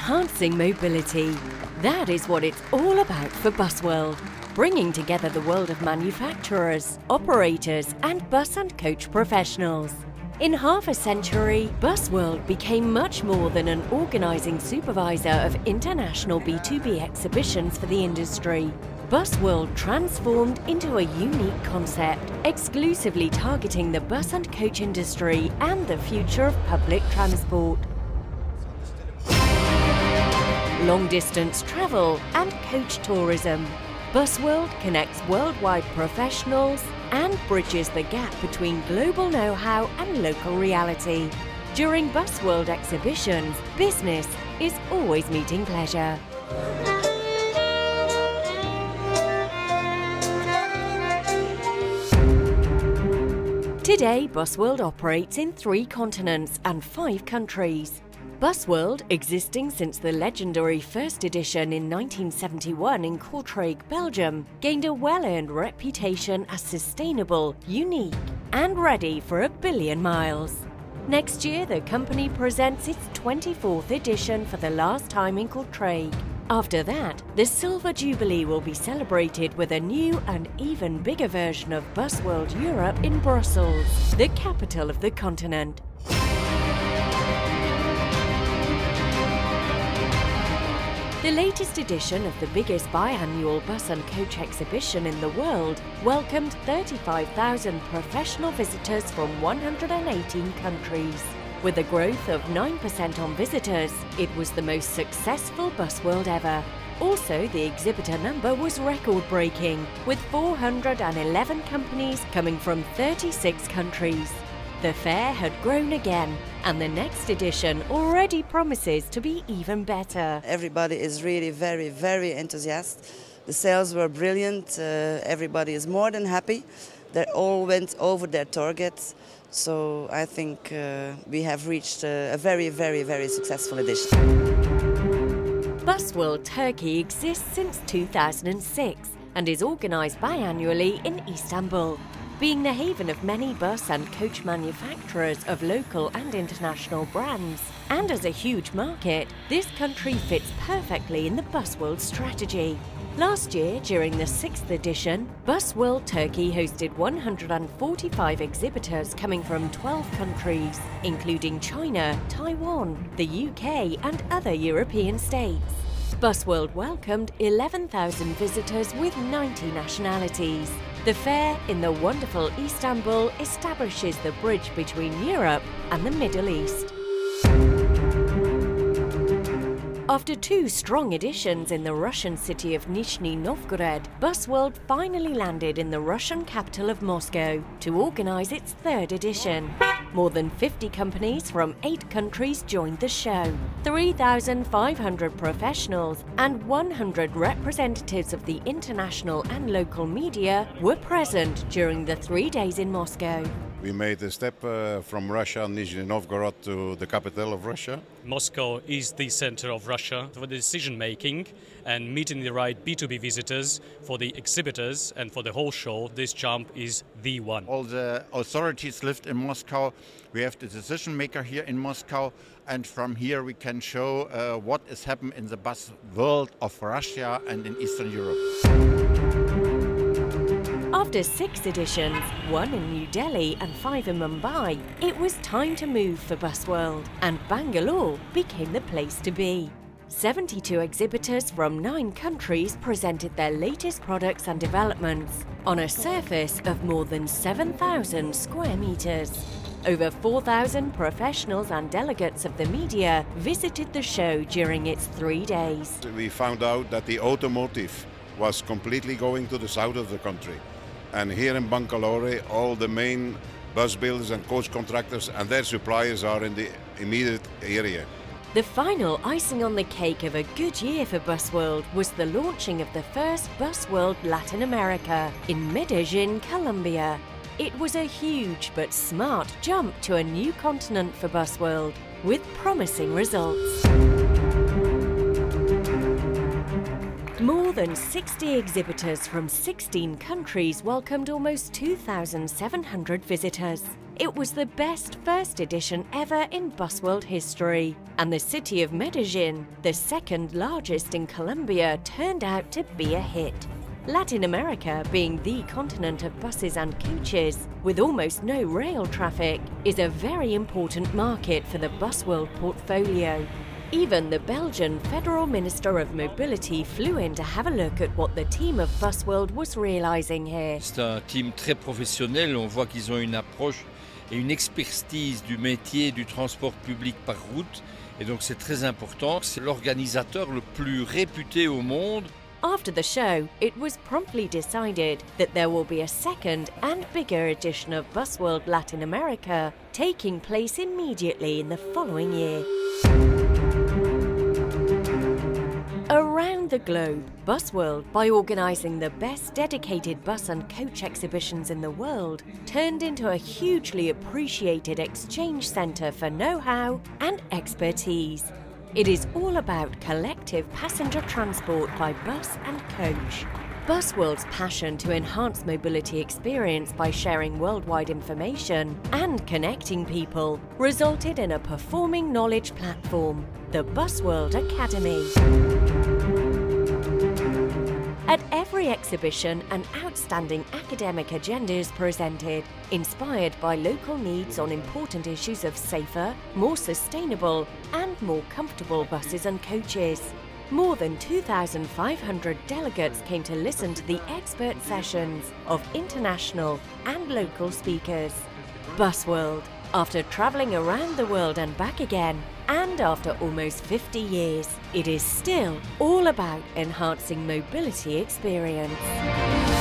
Enhancing mobility. That is what it's all about for Busworld, bringing together the world of manufacturers, operators and bus and coach professionals. In half a century, Busworld became much more than an organising supervisor of international B2B exhibitions for the industry. Busworld transformed into a unique concept, exclusively targeting the bus and coach industry and the future of public transport. Long-distance travel and coach tourism. Busworld connects worldwide professionals and bridges the gap between global know-how and local reality. During Busworld exhibitions, business is always meeting pleasure. Today, Busworld operates in 3 continents and 5 countries. Busworld, existing since the legendary first edition in 1971 in Kortrijk, Belgium, gained a well-earned reputation as sustainable, unique, and ready for 1 billion miles. Next year, the company presents its 24th edition for the last time in Kortrijk. After that, the Silver Jubilee will be celebrated with a new and even bigger version of Busworld Europe in Brussels, the capital of the continent. The latest edition of the biggest biannual bus and coach exhibition in the world welcomed 35,000 professional visitors from 118 countries. With a growth of 9% on visitors, it was the most successful Busworld ever. Also, the exhibitor number was record-breaking, with 411 companies coming from 36 countries. The fair had grown again, and the next edition already promises to be even better. Everybody is really very enthusiastic. The sales were brilliant. Everybody is more than happy. They all went over their targets. So I think we have reached a very successful edition. Busworld Turkey exists since 2006 and is organised biannually in Istanbul. Being the haven of many bus and coach manufacturers of local and international brands, and as a huge market, this country fits perfectly in the Busworld strategy. Last year, during the 6th edition, Busworld Turkey hosted 145 exhibitors coming from 12 countries, including China, Taiwan, the UK and other European states. Busworld welcomed 11,000 visitors with 90 nationalities. The fair in the wonderful Istanbul establishes the bridge between Europe and the Middle East. After 2 strong editions in the Russian city of Nizhny Novgorod, Busworld finally landed in the Russian capital of Moscow to organise its 3rd edition. More than 50 companies from 8 countries joined the show. 3,500 professionals and 100 representatives of the international and local media were present during the 3 days in Moscow. We made a step from Russia, Nizhny Novgorod, to the capital of Russia. Moscow is the center of Russia for the decision making and meeting the right B2B visitors for the exhibitors and for the whole show. This jump is the one. All the authorities lived in Moscow. We have the decision maker here in Moscow, and from here we can show what is happening in the bus world of Russia and in Eastern Europe. After 6 editions, 1 in New Delhi and 5 in Mumbai, it was time to move for Busworld, and Bangalore became the place to be. 72 exhibitors from 9 countries presented their latest products and developments on a surface of more than 7,000 square meters. Over 4,000 professionals and delegates of the media visited the show during its 3 days. We found out that the automotive was completely going to the south of the country. And here in Bangalore, all the main bus builders and coach contractors and their suppliers are in the immediate area. The final icing on the cake of a good year for Busworld was the launching of the first Busworld Latin America in Medellin, Colombia. It was a huge but smart jump to a new continent for Busworld, with promising results. More than 60 exhibitors from 16 countries welcomed almost 2,700 visitors. It was the best first edition ever in Busworld history, and the city of Medellin, the second largest in Colombia, turned out to be a hit. Latin America, being the continent of buses and coaches, with almost no rail traffic, is a very important market for the Busworld portfolio. Even the Belgian Federal Minister of Mobility flew in to have a look at what the team of Busworld was realizing here. C'est un team très professionnel, on voit qu'ils ont une approche et une expertise du métier du transport public par route, et donc c'est très important. C'est l'organisateur le plus réputé au monde. After the show, it was promptly decided that there will be a second and bigger edition of Busworld Latin America, taking place immediately in the following year. Around the globe, Busworld, by organising the best dedicated bus and coach exhibitions in the world, turned into a hugely appreciated exchange centre for know-how and expertise. It is all about collective passenger transport by bus and coach. Busworld's passion to enhance mobility experience by sharing worldwide information and connecting people resulted in a performing knowledge platform, the Busworld Academy. At every exhibition, an outstanding academic agenda is presented, inspired by local needs on important issues of safer, more sustainable and more comfortable buses and coaches. More than 2,500 delegates came to listen to the expert sessions of international and local speakers. Busworld, after travelling around the world and back again, and after almost 50 years, it is still all about enhancing mobility experience.